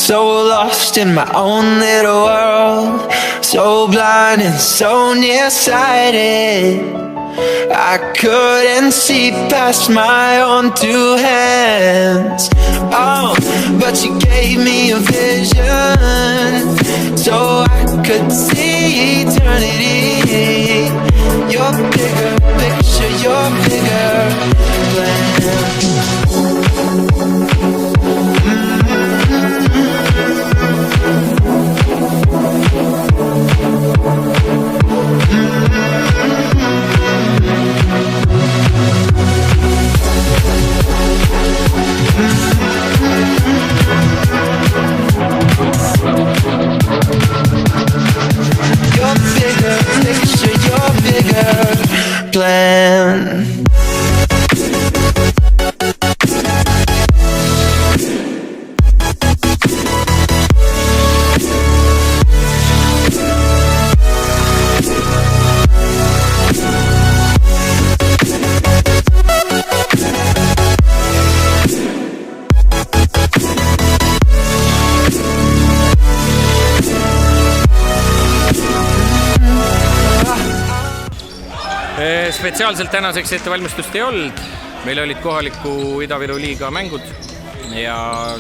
So lost in my own little world, so blind and so nearsighted, I couldn't see past my own two hands. Oh, but you gave me a vision, so I could see eternity. Your bigger picture, your bigger plan. Your bigger picture, your bigger plan. Spetsiaalselt tänaseks ettevalmistust ei olnud. Meil olid kohaliku Ida-Viru liiga mängud ja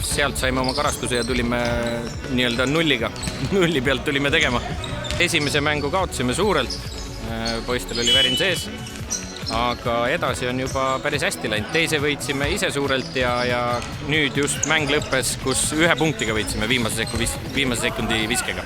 sealt saime oma karastuse ja tulime nii-öelda nulliga. Nulli pealt tulime tegema. Esimese mängu kaotasime suurelt, poistel oli värin sees, aga edasi on juba päris hästi läinud. Teise võitsime ise suurelt ja nüüd just mäng lõppes, kus 1 punktiga võitsime viimase sekundi viskega.